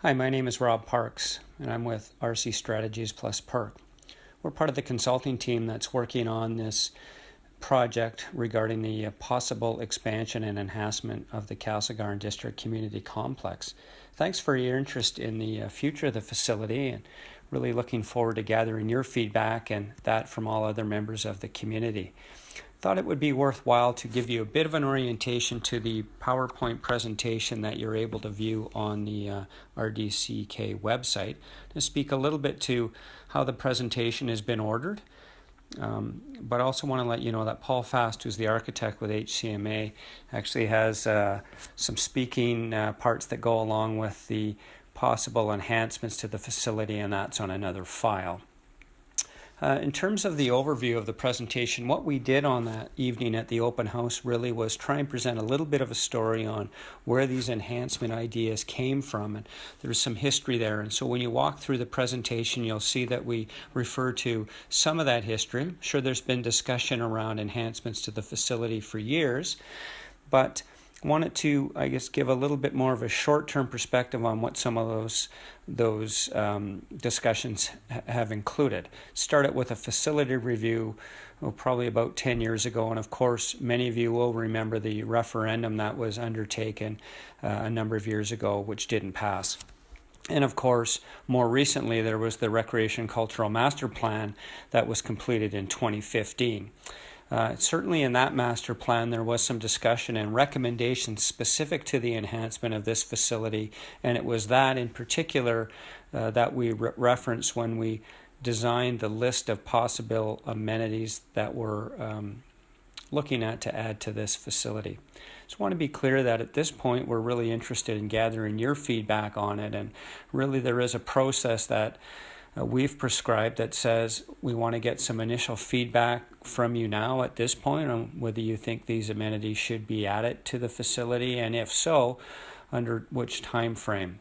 Hi, my name is Rob Parks, and I'm with RC Strategies plus PERC. We're part of the consulting team that's working on this project regarding the possible expansion and enhancement of the Castlegar District Community Complex. Thanks for your interest in the future of the facility, and really looking forward to gathering your feedback and that from all other members of the community. Thought it would be worthwhile to give you a bit of an orientation to the PowerPoint presentation that you're able to view on the RDCK website, to speak a little bit to how the presentation has been ordered. But also want to let you know that Paul Fast, who's the architect with HCMA, actually has some speaking parts that go along with the possible enhancements to the facility, and that's on another file. In terms of the overview of the presentation, what we did on that evening at the open house really was try and present a little bit of a story on where these enhancement ideas came from, and there's some history there. And so when you walk through the presentation, you'll see that we refer to some of that history. I'm sure there's been discussion around enhancements to the facility for years, but wanted to, I guess, give a little bit more of a short-term perspective on what some of those discussions have included. Started with a facility review probably about 10 years ago, and of course many of you will remember the referendum that was undertaken a number of years ago, which didn't pass. And of course, more recently, there was the Recreation Cultural Master Plan that was completed in 2015. Certainly in that master plan, there was some discussion and recommendations specific to the enhancement of this facility, and it was that in particular that we referenced when we designed the list of possible amenities that we're looking at to add to this facility. Just want to be clear that at this point we're really interested in gathering your feedback on it, and really there is a process that we've prescribed that says we want to get some initial feedback from you now at this point on whether you think these amenities should be added to the facility, and if so, under which time frame.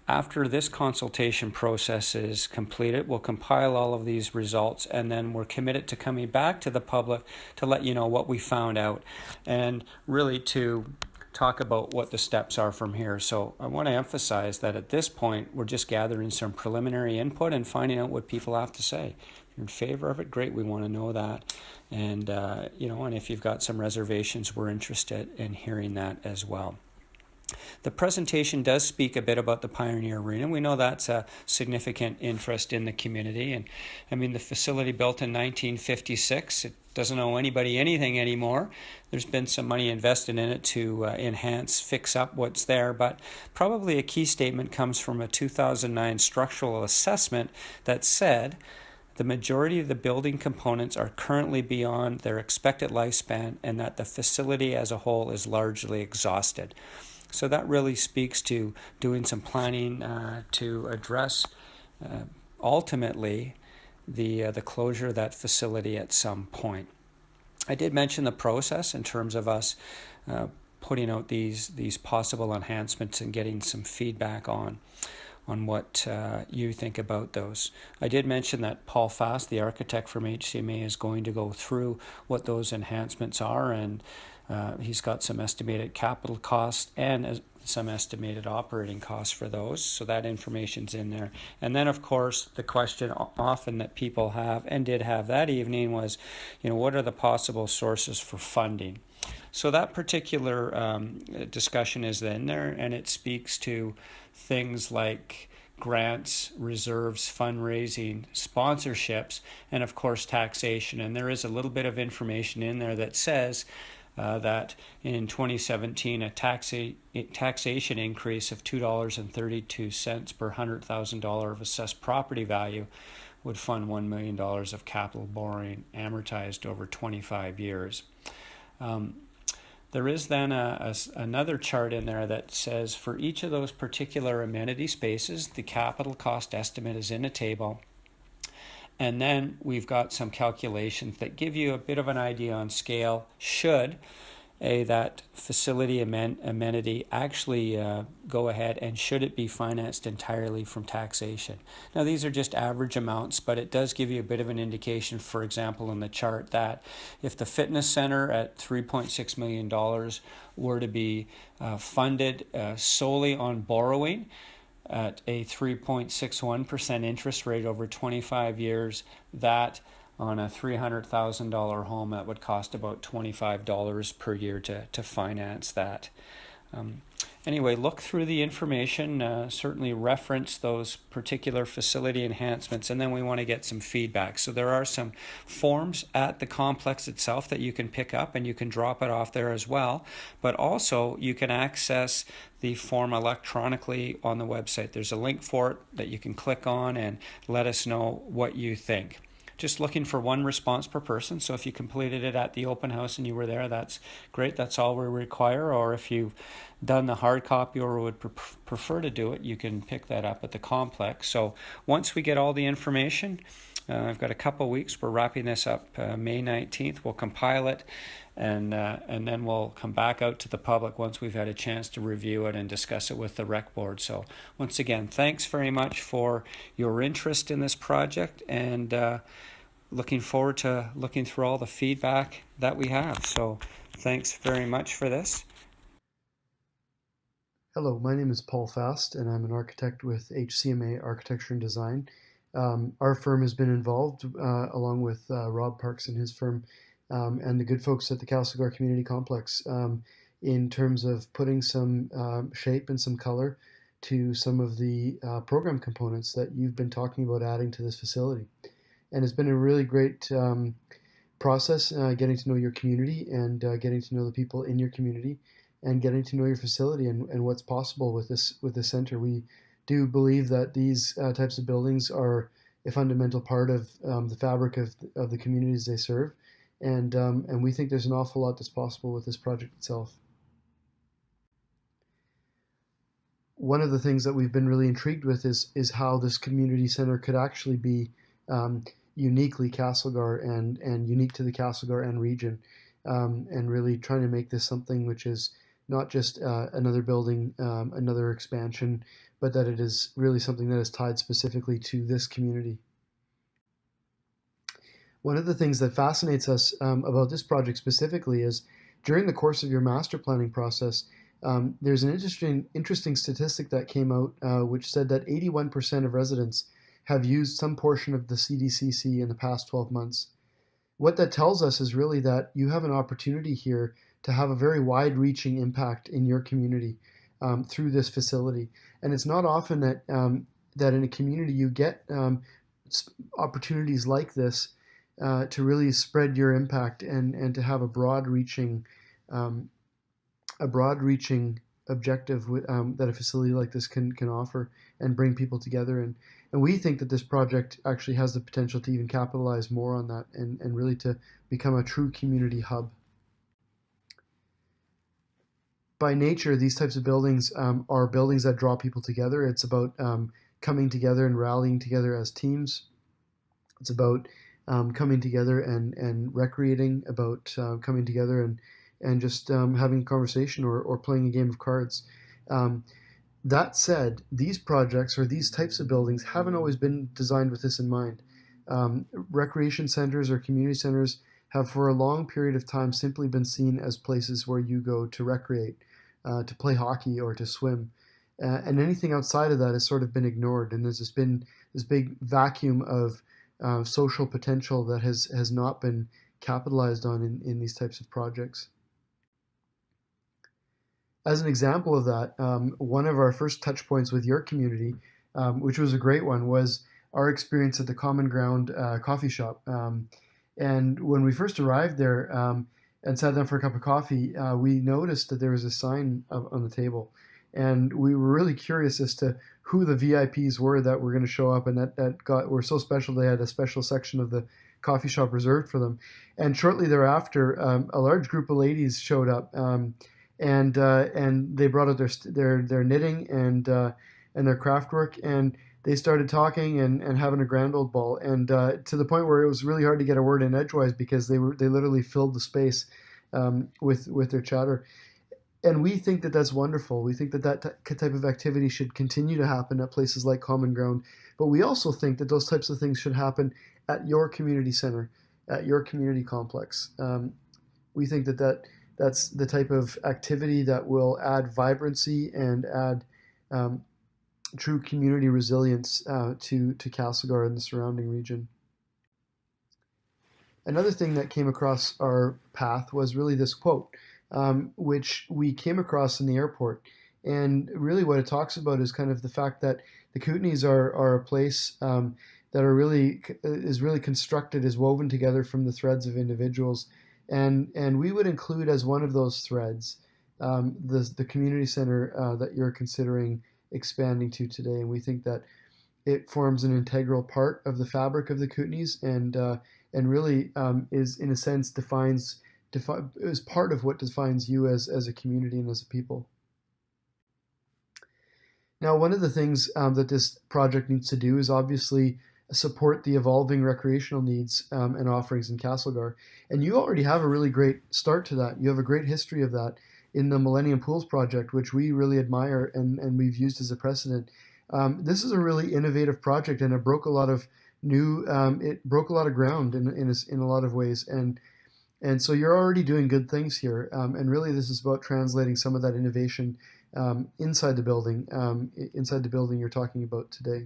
After this consultation process is completed, we'll compile all of these results, and then we're committed to coming back to the public to let you know what we found out, and really to talk about what the steps are from here. So I want to emphasize that at this point we're just gathering some preliminary input and finding out what people have to say. If you're in favor of it, great, we want to know that. And and if you've got some reservations, we're interested in hearing that as well. The presentation does speak a bit about the Pioneer Arena. We know that's a significant interest in the community. And I mean, the facility built in 1956, it doesn't owe anybody anything anymore. There's been some money invested in it to enhance, fix up what's there, but probably a key statement comes from a 2009 structural assessment that said the majority of the building components are currently beyond their expected lifespan, and that the facility as a whole is largely exhausted. So that really speaks to doing some planning to address ultimately the closure of that facility at some point. I did mention the process in terms of us putting out these possible enhancements and getting some feedback on what you think about those. I did mention that Paul Fast, the architect from HCMA, is going to go through what those enhancements are, and he's got some estimated capital costs and some estimated operating costs for those, so that information's in there. And then of course the question often that people have and did have that evening was, what are the possible sources for funding? So that particular discussion is in there, and it speaks to things like grants, reserves, fundraising, sponsorships, and of course taxation. And there is a little bit of information in there that says that in 2017 a taxation increase of $2.32 per $100,000 of assessed property value would fund $1 million of capital borrowing amortized over 25 years. There is then another chart in there that says for each of those particular amenity spaces, the capital cost estimate is in a table. And then we've got some calculations that give you a bit of an idea on scale should that facility amenity actually go ahead, and should it be financed entirely from taxation. Now these are just average amounts, but it does give you a bit of an indication, for example in the chart, that if the fitness center at $3.6 million were to be funded solely on borrowing, at a 3.61% interest rate over 25 years. That on a $300,000 home, that would cost about $25 per year to finance that. Anyway, look through the information, certainly reference those particular facility enhancements, and then we want to get some feedback. So there are some forms at the complex itself that you can pick up, and you can drop it off there as well. But also, you can access the form electronically on the website. There's a link for it that you can click on and let us know what you think. Just looking for one response per person. So if you completed it at the open house and you were there, that's great. That's all we require. Or if you've done the hard copy or would prefer to do it, you can pick that up at the complex. So once we get all the information, I've got a couple weeks. We're wrapping this up May 19th. We'll compile it, and then we'll come back out to the public once we've had a chance to review it and discuss it with the rec board. So once again, thanks very much for your interest in this project, and looking forward to looking through all the feedback that we have. So thanks very much for this. Hello, my name is Paul Fast, and I'm an architect with HCMA Architecture and Design. Our firm has been involved, along with Rob Parks and his firm, and the good folks at the Castlegar Community Complex, in terms of putting some shape and some color to some of the program components that you've been talking about adding to this facility. And it's been a really great process, getting to know your community and getting to know the people in your community, and getting to know your facility and what's possible with this center. We do believe that these types of buildings are a fundamental part of the fabric of the communities they serve, and we think there's an awful lot that's possible with this project itself. One of the things that we've been really intrigued with is how this community center could actually be uniquely Castlegar and unique to the Castlegar and region, and really trying to make this something which is not just another building, another expansion, but that it is really something that is tied specifically to this community. One of the things that fascinates us about this project specifically is during the course of your master planning process, there's an interesting statistic that came out which said that 81% of residents have used some portion of the CDCC in the past 12 months. What that tells us is really that you have an opportunity here to have a very wide-reaching impact in your community through this facility. And it's not often that that in a community you get opportunities like this to really spread your impact and to have a broad-reaching objective that a facility like this can offer and bring people together. And we think that this project actually has the potential to even capitalize more on that and really to become a true community hub. By nature, these types of buildings are buildings that draw people together. It's about coming together and rallying together as teams. It's about coming together and recreating, about coming together and just having a conversation or playing a game of cards. That said, these projects or these types of buildings haven't always been designed with this in mind. Recreation centers or community centers have for a long period of time simply been seen as places where you go to recreate, to play hockey or to swim. And anything outside of that has sort of been ignored, and there's just been this big vacuum of social potential that has not been capitalized on in these types of projects. As an example of that, one of our first touch points with your community, which was a great one, was our experience at the Common Ground coffee shop. And when we first arrived there and sat down for a cup of coffee, we noticed that there was a sign on the table. And we were really curious as to who the VIPs were that were going to show up, and that were so special they had a special section of the coffee shop reserved for them. And shortly thereafter, a large group of ladies showed up. And they brought out their knitting and their craft work, and they started talking and having a grand old ball, and to the point where it was really hard to get a word in edgewise because they literally filled the space with their chatter. And we think that that's wonderful. We think that type of activity should continue to happen at places like Common Ground, but we also think that those types of things should happen at your community center, at your community complex. We think that that's the type of activity that will add vibrancy and add true community resilience to Castlegar and the surrounding region. Another thing that came across our path was really this quote, which we came across in the airport. And really, what it talks about is kind of the fact that the Kootenays are a place that is really constructed, is woven together from the threads of individuals, and we would include as one of those threads the community center that you're considering expanding to today. And we think that it forms an integral part of the fabric of the Kootenays, and really is in a sense is part of what defines you as a community and as a people. Now, one of the things that this project needs to do is obviously support the evolving recreational needs and offerings in Castlegar. And you already have a really great start to that. You have a great history of that in the Millennium Pools project, which we really admire and we've used as a precedent. This is a really innovative project, and it broke a lot of it broke a lot of ground in a lot of ways. And so you're already doing good things here. And really, this is about translating some of that innovation inside the building you're talking about today.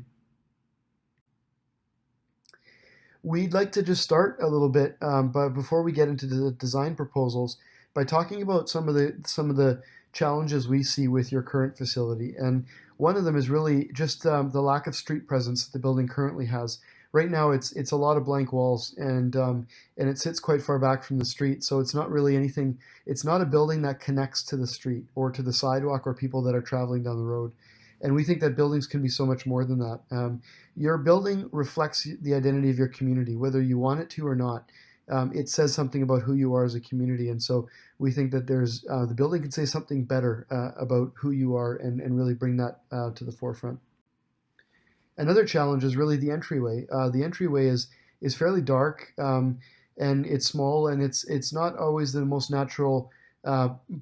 We'd like to just start a little bit, but before we get into the design proposals, by talking about some of the challenges we see with your current facility. And one of them is really just the lack of street presence that the building currently has. Right now, it's a lot of blank walls, and it sits quite far back from the street, so it's not really anything. It's not a building that connects to the street or to the sidewalk or people that are traveling down the road. And we think that buildings can be so much more than that. Your building reflects the identity of your community, whether you want it to or not. It says something about who you are as a community, and so we think that the building can say something better about who you are and really bring that to the forefront. Another challenge is really the entryway. The entryway is fairly dark, and it's small, and it's not always the most natural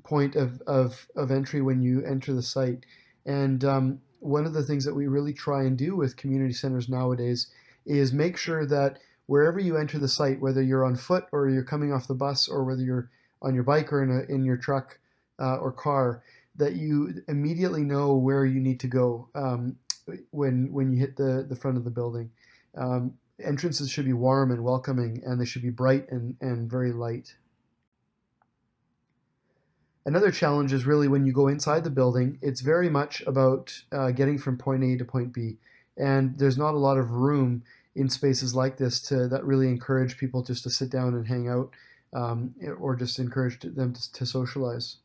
point of entry when you enter the site. And one of the things that we really try and do with community centers nowadays is make sure that wherever you enter the site, whether you're on foot or you're coming off the bus or whether you're on your bike or in your truck or car, that you immediately know where you need to go when you hit the front of the building. Entrances should be warm and welcoming, and they should be bright and very light. Another challenge is really when you go inside the building, it's very much about getting from point A to point B. And there's not a lot of room in spaces like this that really encourage people just to sit down and hang out or just encourage them to socialize.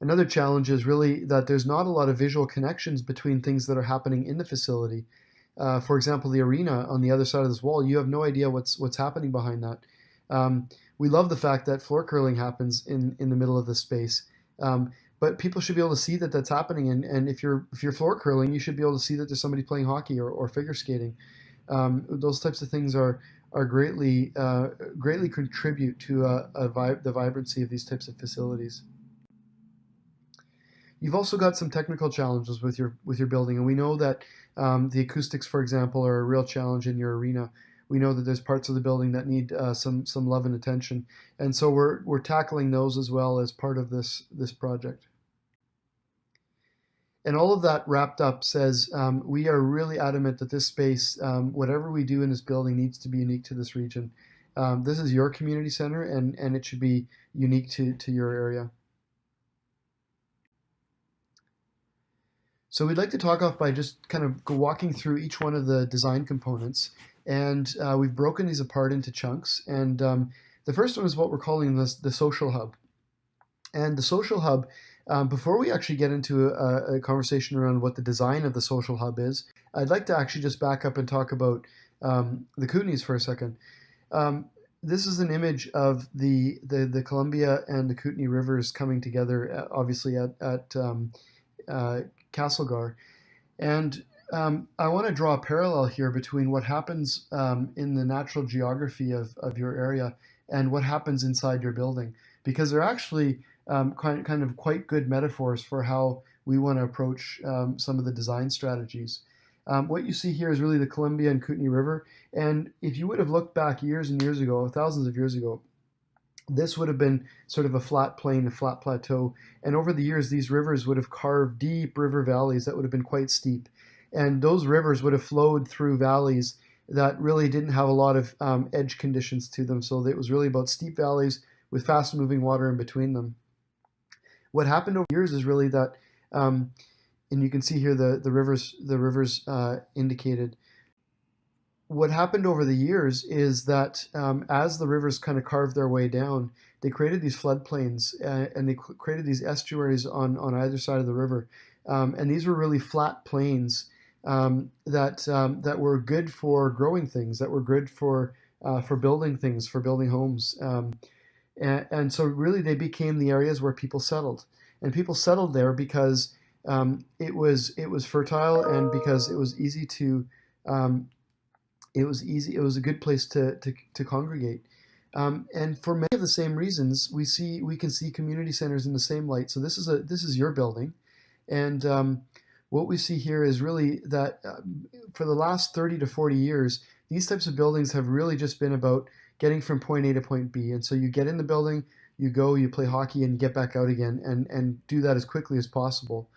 Another challenge is really that there's not a lot of visual connections between things that are happening in the facility. For example, the arena on the other side of this wall, you have no idea what's happening behind that. We love the fact that floor curling happens in the middle of the space, but people should be able to see that that's happening. And if you're floor curling, you should be able to see that there's somebody playing hockey or figure skating. Those types of things are greatly contribute to the vibrancy of these types of facilities. You've also got some technical challenges with your building, and we know that the acoustics, for example, are a real challenge in your arena. We know that there's parts of the building that need some love and attention, and so we're tackling those as well as part of this project. And all of that wrapped up says we are really adamant that this space, whatever we do in this building, needs to be unique to this region. This is your community center, and it should be unique to your area. So we'd like to talk off by just kind of walking through each one of the design components. And we've broken these apart into chunks. And the first one is what we're calling the social hub. And the social hub, before we actually get into a conversation around what the design of the social hub is, I'd like to actually just back up and talk about the Kootenays for a second. This is an image of the Columbia and the Kootenay rivers coming together, obviously at Castlegar. And I want to draw a parallel here between what happens in the natural geography of your area and what happens inside your building, because they're actually kind of quite good metaphors for how we want to approach some of the design strategies. What you see here is really the Columbia and Kootenay River, and if you would have looked back years and years ago, thousands of years ago, This would have been sort of a flat plain, a flat plateau. And over the years, these rivers would have carved deep river valleys that would have been quite steep. And those rivers would have flowed through valleys that really didn't have a lot of edge conditions to them. So it was really about steep valleys with fast moving water in between them. What happened over the years is really that, and you can see here the rivers indicated. What happened over the years is that as the rivers kind of carved their way down, they created these floodplains and they created these estuaries on either side of the river. And these were really flat plains that were good for growing things, that were good for building things, for building homes. And so really they became the areas where people settled. And people settled there because it was fertile and because it was easy to it was a good place to congregate. And for many of the same reasons, we can see community centers in the same light. So this is your building, and what we see here is really that for the last 30 to 40 years, these types of buildings have really just been about getting from point A to point B. And so you get in the building, you go, you play hockey, and you get back out again, and do that as quickly as possible.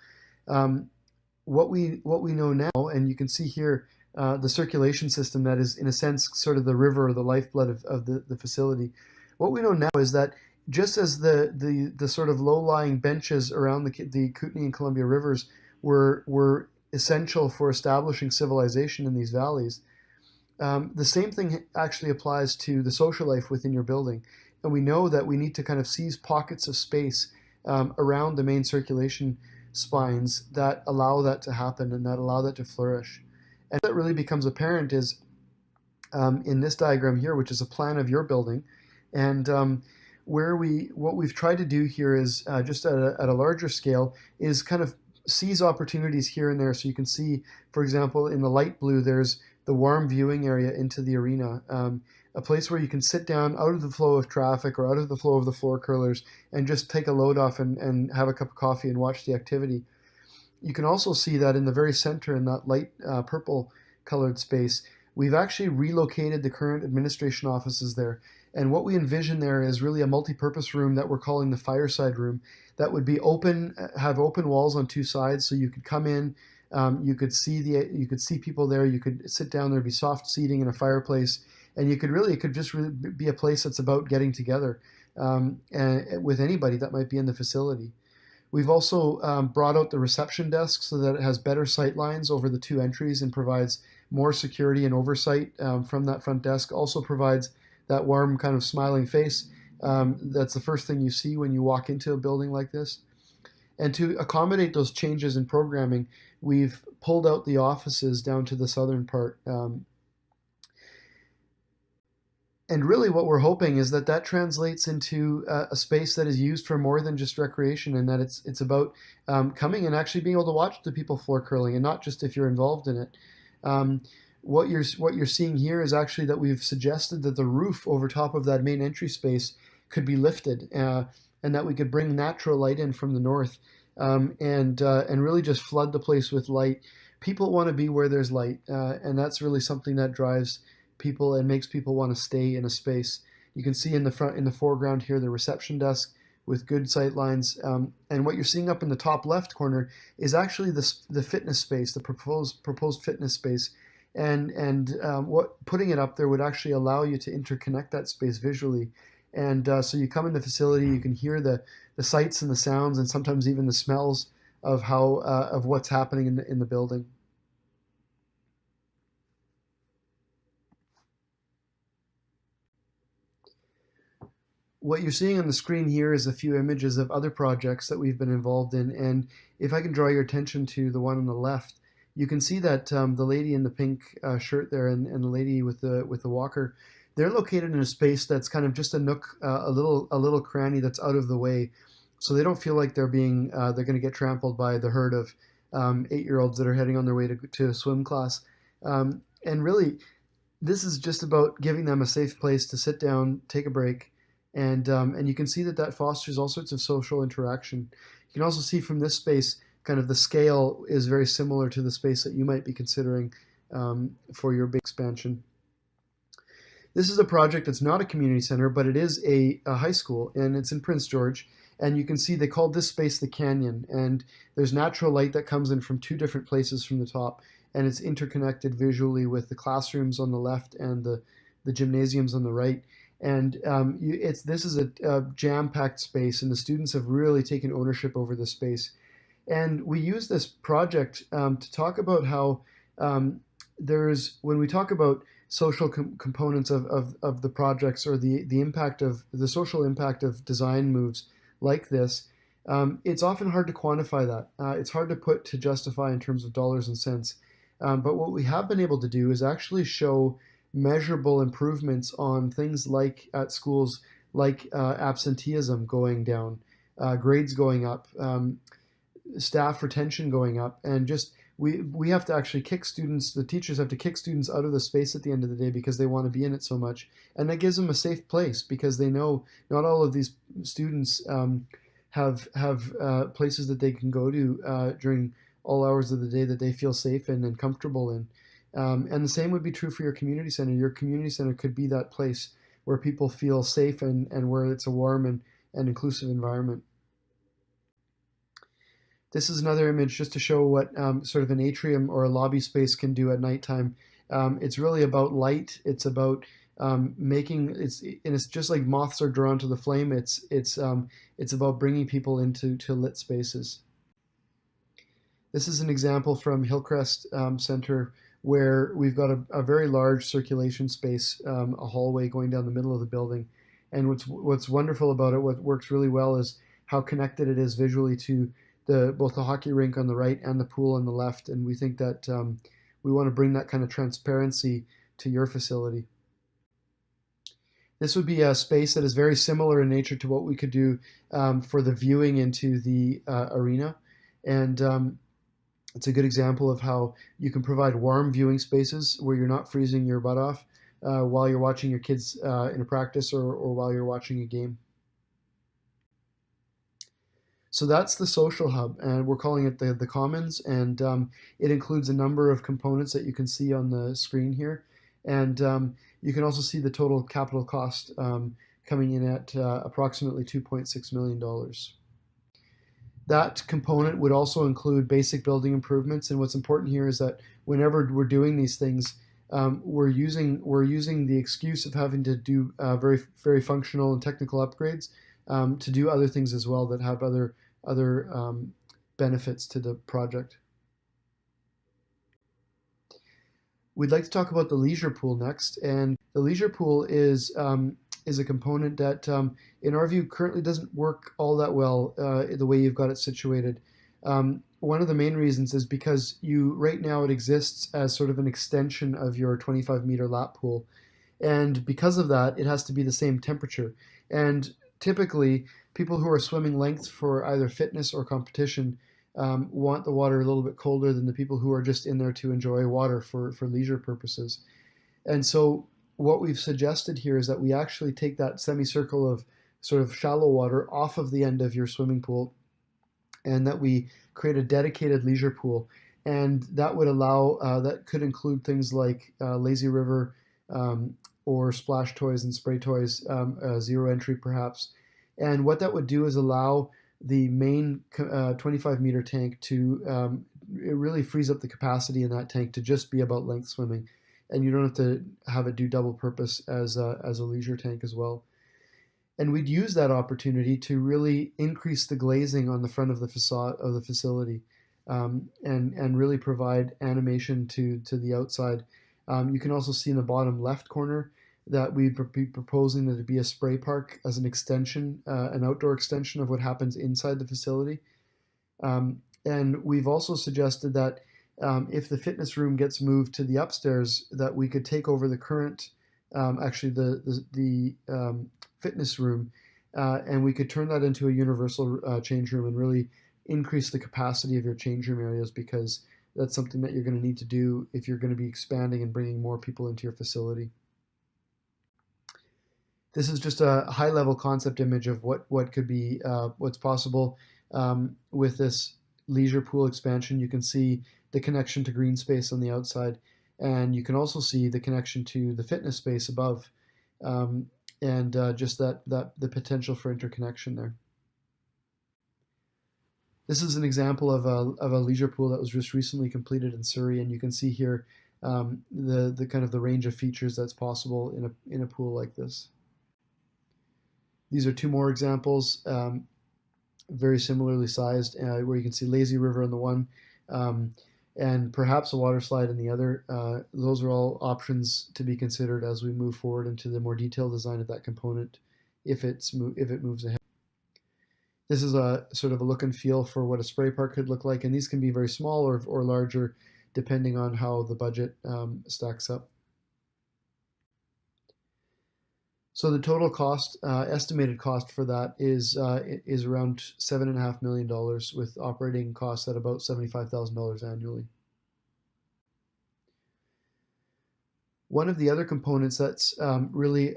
What we know now, and you can see here the circulation system that is, in a sense, sort of the river or the lifeblood of the facility. What we know now is that just as the sort of low-lying benches around the Kootenay and Columbia rivers were essential for establishing civilization in these valleys, the same thing actually applies to the social life within your building. And we know that we need to kind of seize pockets of space around the main circulation spines that allow that to happen and that allow that to flourish. And that really becomes apparent is in this diagram here, which is a plan of your building. And what we've tried to do here is just at a larger scale is kind of seize opportunities here and there. So you can see, for example, in the light blue, there's the warm viewing area into the arena, a place where you can sit down out of the flow of traffic or out of the flow of the floor curlers and just take a load off and have a cup of coffee and watch the activity. You can also see that in the very center, in that light purple colored space, we've actually relocated the current administration offices there. And what we envision there is really a multi-purpose room that we're calling the fireside room that would be open, have open walls on two sides, so you could come in, you could see people there, you could sit down, there'd be soft seating and a fireplace, and it could just really be a place that's about getting together and with anybody that might be in the facility. We've also brought out the reception desk so that it has better sight lines over the two entries and provides more security and oversight from that front desk. Also provides that warm kind of smiling face. That's the first thing you see when you walk into a building like this. And to accommodate those changes in programming, we've pulled out the offices down to the southern part. And really what we're hoping is that translates into a space that is used for more than just recreation, and that it's about coming and actually being able to watch the people floor curling and not just if you're involved in it. What you're seeing here is actually that we've suggested that the roof over top of that main entry space could be lifted and that we could bring natural light in from the north and really just flood the place with light. People want to be where there's light, and that's really something that drives people and makes people want to stay in a space. You can see in the foreground here the reception desk with good sight lines, and what you're seeing up in the top left corner is actually the fitness space, the proposed fitness space, and what putting it up there would actually allow you to interconnect that space visually, and so you come in the facility, you can hear the sights and the sounds and sometimes even the smells of of what's happening in the building. What you're seeing on the screen here is a few images of other projects that we've been involved in, and if I can draw your attention to the one on the left, you can see that the lady in the pink shirt there and the lady with the walker, they're located in a space that's kind of just a nook, a little cranny that's out of the way, so they don't feel like they're going to get trampled by the herd of 8-year-olds that are heading on their way to swim class, and really, this is just about giving them a safe place to sit down, take a break. And you can see that fosters all sorts of social interaction. You can also see from this space, kind of the scale is very similar to the space that you might be considering for your big expansion. This is a project that's not a community center, but it is a high school, and it's in Prince George. And you can see they called this space the Canyon, and there's natural light that comes in from two different places from the top, and it's interconnected visually with the classrooms on the left and the gymnasiums on the right. And this is a jam-packed space, and the students have really taken ownership over this space. And we use this project to talk about how when we talk about social components of the projects, or the impact of the social impact of design moves like this, it's often hard to quantify that. It's hard to justify in terms of dollars and cents. But what we have been able to do is actually show measurable improvements on things like at schools, like absenteeism going down, grades going up, staff retention going up, and just we have to actually kick students, the teachers have to kick students out of the space at the end of the day because they want to be in it so much. And that gives them a safe place because they know not all of these students have places that they can go to during all hours of the day that they feel safe in and comfortable in. And the same would be true for your community center. Your community center could be that place where people feel safe and where it's a warm and inclusive environment. This is another image just to show what sort of an atrium or a lobby space can do at nighttime. It's really about light. It's about it's just like moths are drawn to the flame. It's about bringing people into lit spaces. This is an example from Hillcrest Center, where we've got a very large circulation space, a hallway going down the middle of the building. And what's wonderful about it, what works really well, is how connected it is visually to both the hockey rink on the right and the pool on the left. And we think that we want to bring that kind of transparency to your facility. This would be a space that is very similar in nature to what we could do for the viewing into the arena. And it's a good example of how you can provide warm viewing spaces where you're not freezing your butt off while you're watching your kids in a practice or while you're watching a game. So that's the social hub, and we're calling it the Commons, and it includes a number of components that you can see on the screen here. And you can also see the total capital cost coming in at approximately $2.6 million. That component would also include basic building improvements, and what's important here is that whenever we're doing these things, we're using the excuse of having to do very, very functional and technical upgrades to do other things as well that have other benefits to the project. We'd like to talk about the leisure pool next, and the leisure pool is a component that, in our view, currently doesn't work all that well the way you've got it situated. One of the main reasons is because right now it exists as sort of an extension of your 25-meter lap pool, and because of that, it has to be the same temperature. And typically, people who are swimming lengths for either fitness or competition want the water a little bit colder than the people who are just in there to enjoy water for leisure purposes. And so what we've suggested here is that we actually take that semicircle of sort of shallow water off of the end of your swimming pool, and that we create a dedicated leisure pool. And that would allow, that could include things like lazy river or splash toys and spray toys, zero entry perhaps. And what that would do is allow the main 25-meter tank to, it really frees up the capacity in that tank to just be about length swimming. And you don't have to have it do double purpose as a leisure tank as well. And we'd use that opportunity to really increase the glazing on the front of the facade of the facility, and really provide animation to the outside. You can also see in the bottom left corner that we'd be proposing that it be a spray park as an extension, an outdoor extension of what happens inside the facility. And we've also suggested that if the fitness room gets moved to the upstairs, that we could take over the current, actually the fitness room, and we could turn that into a universal change room and really increase the capacity of your change room areas, because that's something that you're going to need to do if you're going to be expanding and bringing more people into your facility. This is just a high-level concept image of what could be, what's possible with this leisure pool expansion. You can see the connection to green space on the outside, and you can also see the connection to the fitness space above. and just the potential for interconnection there. This is an example of a leisure pool that was just recently completed in Surrey, and you can see here the kind of the range of features that's possible in a pool like this. These are two more examples, very similarly sized, where you can see lazy river in the one, and perhaps a water slide in the other. Those are all options to be considered as we move forward into the more detailed design of that component, if it moves ahead. This is a sort of a look and feel for what a spray park could look like, and these can be very small or larger depending on how the budget stacks up. So the total cost, estimated cost for that is around $7.5 million, with operating costs at about $75,000 annually. One of the other components that's really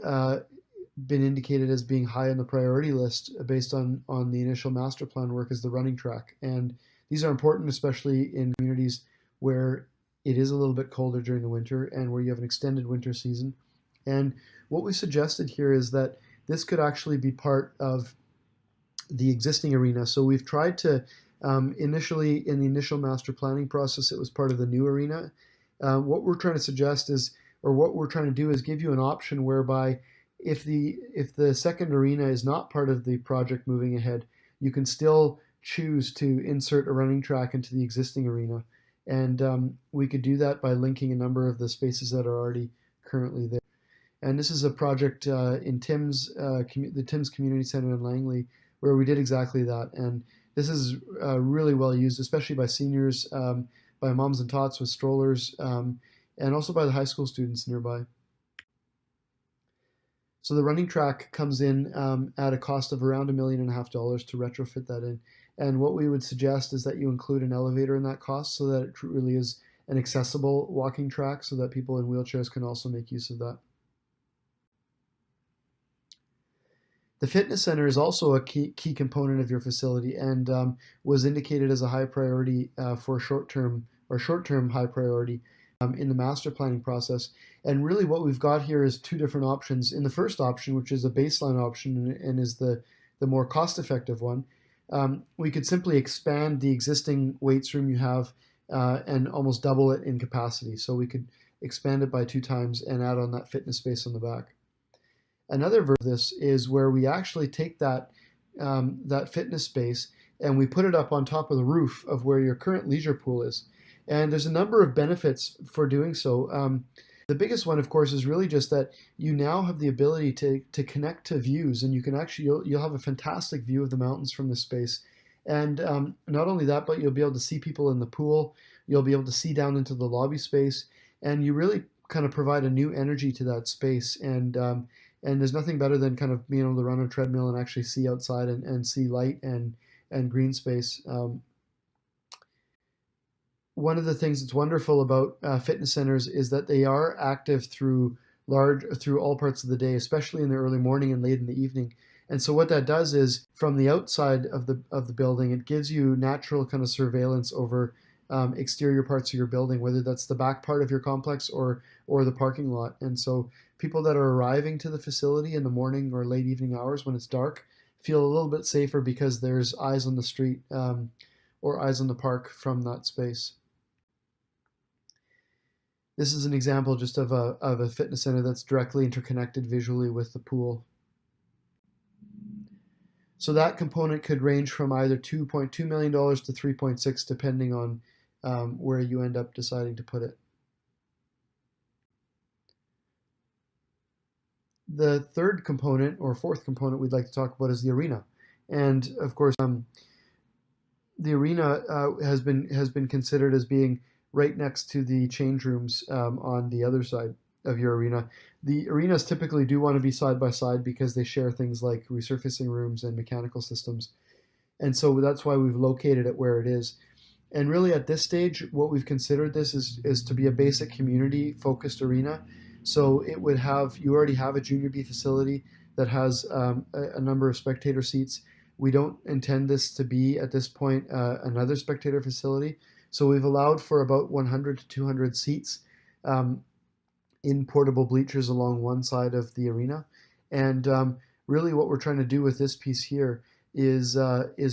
been indicated as being high on the priority list based on the initial master plan work is the running track. And these are important, especially in communities where it is a little bit colder during the winter and where you have an extended winter season. And what we suggested here is that this could actually be part of the existing arena. So we've tried to, initially in the initial master planning process, it was part of the new arena. What we're trying to suggest is, or what we're trying to do is give you an option whereby if the second arena is not part of the project moving ahead, you can still choose to insert a running track into the existing arena. And we could do that by linking a number of the spaces that are already currently there. And this is a project in the Timms Community Center in Langley, where we did exactly that. And this is really well used, especially by seniors, by moms and tots with strollers, and also by the high school students nearby. So the running track comes in at a cost of around $1.5 million to retrofit that in. And what we would suggest is that you include an elevator in that cost so that it really is an accessible walking track so that people in wheelchairs can also make use of that. The fitness center is also a key component of your facility and was indicated as a high priority for short-term high priority in the master planning process. And really what we've got here is two different options. In the first option, which is a baseline option and is the more cost-effective one, we could simply expand the existing weights room you have and almost double it in capacity. So we could expand it by 2 times and add on that fitness space on the back. Another version of this is where we actually take that fitness space and we put it up on top of the roof of where your current leisure pool is. And there's a number of benefits for doing so. The biggest one, of course, is really just that you now have the ability to connect to views, and you can actually you'll have a fantastic view of the mountains from this space. And not only that, but you'll be able to see people in the pool. You'll be able to see down into the lobby space, and you really kind of provide a new energy to that space. And there's nothing better than kind of being able to run a treadmill and actually see outside and see light and green space. One of the things that's wonderful about fitness centers is that they are active through all parts of the day, especially in the early morning and late in the evening. And so what that does is, from the outside of the building, it gives you natural kind of surveillance over exterior parts of your building, whether that's the back part of your complex or the parking lot. And so people that are arriving to the facility in the morning or late evening hours when it's dark feel a little bit safer because there's eyes on the street or eyes on the park from that space. This is an example just of a fitness center that's directly interconnected visually with the pool. So that component could range from either $2.2 million to 3.6, depending on where you end up deciding to put it. The third component, or fourth component we'd like to talk about, is the arena. And of course, the arena has been considered as being right next to the change rooms on the other side of your arena. The arenas typically do want to be side by side because they share things like resurfacing rooms and mechanical systems. And so that's why we've located it where it is. And really at this stage, what we've considered this is to be a basic community focused arena. So it would have, you already have a junior B facility that has a number of spectator seats. We don't intend this to be, at this point, another spectator facility. So we've allowed for about 100 to 200 seats in portable bleachers along one side of the arena. And really what we're trying to do with this piece here is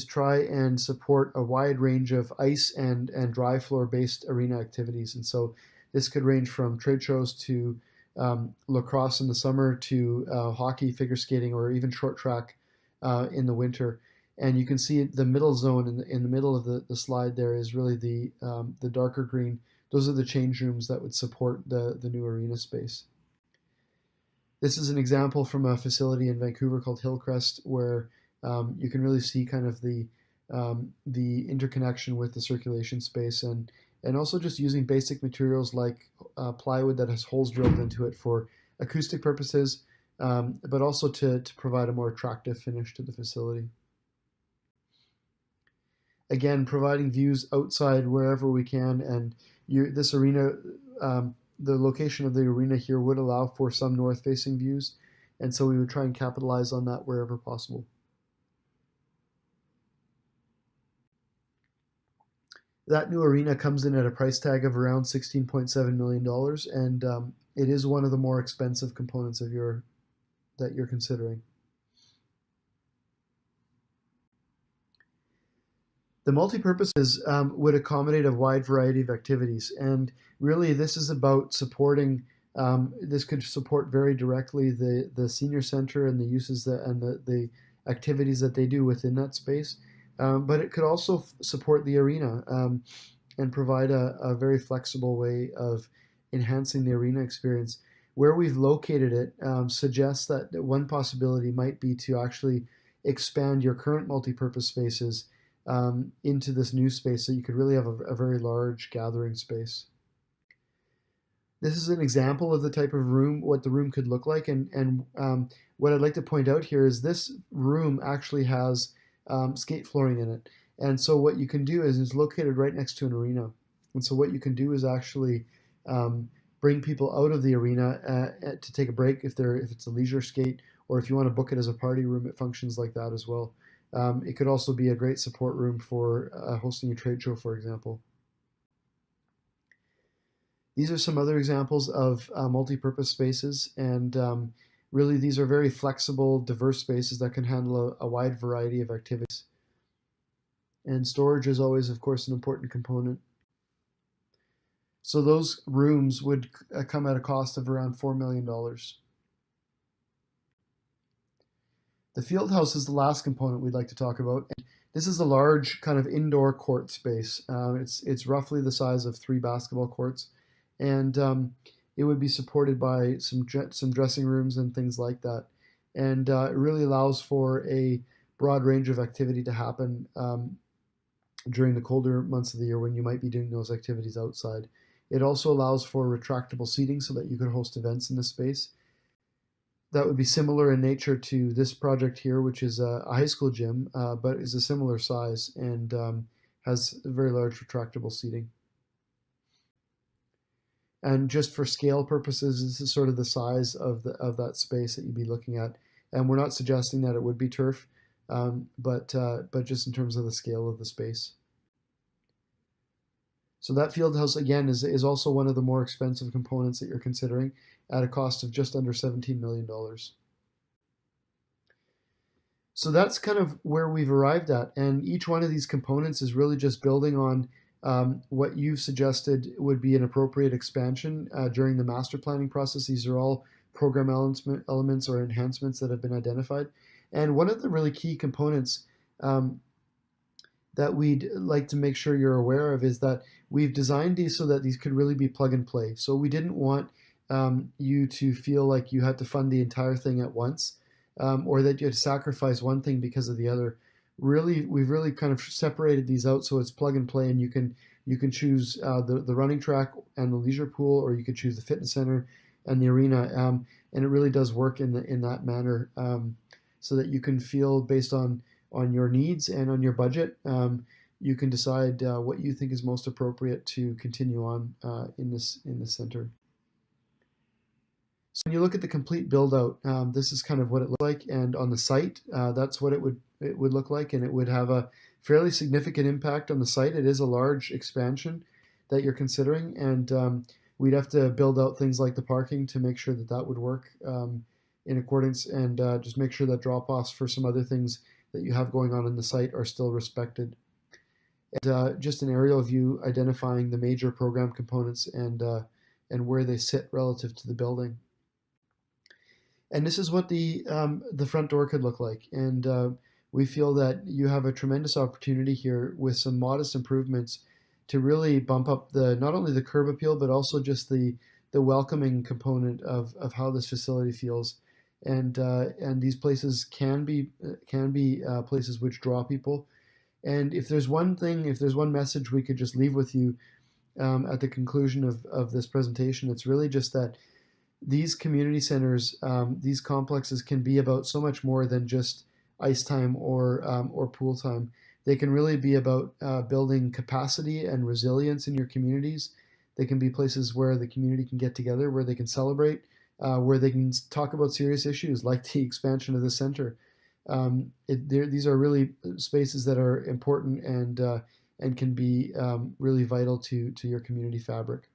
try and support a wide range of ice and dry floor based arena activities. And so this could range from trade shows to lacrosse in the summer to hockey, figure skating, or even short track in the winter. And you can see the middle zone in the middle of the slide there is really the darker green. Those are the change rooms that would support the new arena space. This is an example from a facility in Vancouver called Hillcrest, where you can really see kind of the interconnection with the circulation space, and also just using basic materials like plywood that has holes drilled into it for acoustic purposes, but also to provide a more attractive finish to the facility. Again, providing views outside wherever we can, and this arena, the location of the arena here would allow for some north-facing views, and so we would try and capitalize on that wherever possible. That new arena comes in at a price tag of around $16.7 million, and it is one of the more expensive components of that you're considering. The multipurposes would accommodate a wide variety of activities, and really this is about supporting, this could support very directly the senior center and the uses and the activities that they do within that space, but it could also support the arena and provide a very flexible way of enhancing the arena experience. Where we've located it suggests that one possibility might be to actually expand your current multipurpose spaces into this new space, so you could really have a very large gathering space. This is an example of the type of room, what the room could look like, and what I'd like to point out here is this room actually has skate flooring in it, and so what you can do is it's located right next to an arena, and so what you can do is actually bring people out of the arena to take a break if it's a leisure skate, or if you want to book it as a party room, it functions like that as well. It could also be a great support room for hosting a trade show, for example. These are some other examples of multi-purpose spaces, and really these are very flexible, diverse spaces that can handle a wide variety of activities. And storage is always, of course, an important component. So those rooms would come at a cost of around $4 million. The field house is the last component we'd like to talk about. This is a large kind of indoor court space. It's roughly the size of 3 basketball courts, and it would be supported by some dressing rooms and things like that. And it really allows for a broad range of activity to happen during the colder months of the year when you might be doing those activities outside. It also allows for retractable seating so that you could host events in the space. That would be similar in nature to this project here, which is a high school gym, but is a similar size and has very large retractable seating. And just for scale purposes, this is sort of the size of that space that you'd be looking at. And we're not suggesting that it would be turf, but just in terms of the scale of the space. So that field house, again, is also one of the more expensive components that you're considering at a cost of just under $17 million. So that's kind of where we've arrived at. And each one of these components is really just building on what you've suggested would be an appropriate expansion during the master planning process. These are all program elements or enhancements that have been identified. And one of the really key components that we'd like to make sure you're aware of is that we've designed these so that these could really be plug and play. So we didn't want you to feel like you had to fund the entire thing at once, or that you had to sacrifice one thing because of the other. Really, we've really kind of separated these out so it's plug and play, and you can choose the running track and the leisure pool, or you could choose the fitness center and the arena, and it really does work in that manner, so that you can feel based on your needs and on your budget. You can decide what you think is most appropriate to continue on in this center. So when you look at the complete build out, this is kind of what it looks like, and on the site, that's what it would look like, and it would have a fairly significant impact on the site. It is a large expansion that you're considering, and we'd have to build out things like the parking to make sure that that would work in accordance, and just make sure that drop-offs for some other things that you have going on in the site are still respected. And just an aerial view identifying the major program components and where they sit relative to the building. And this is what the front door could look like. And we feel that you have a tremendous opportunity here with some modest improvements to really bump up the not only the curb appeal but also just the welcoming component of how this facility feels. And these places can be places which draw people. And if there's one thing, if there's one message we could just leave with you at the conclusion of this presentation, it's really just that these community centers, these complexes can be about so much more than just ice time or pool time. They can really be about building capacity and resilience in your communities. They can be places where the community can get together, where they can celebrate, where they can talk about serious issues like the expansion of the center. These are really spaces that are important and can be really vital to your community fabric.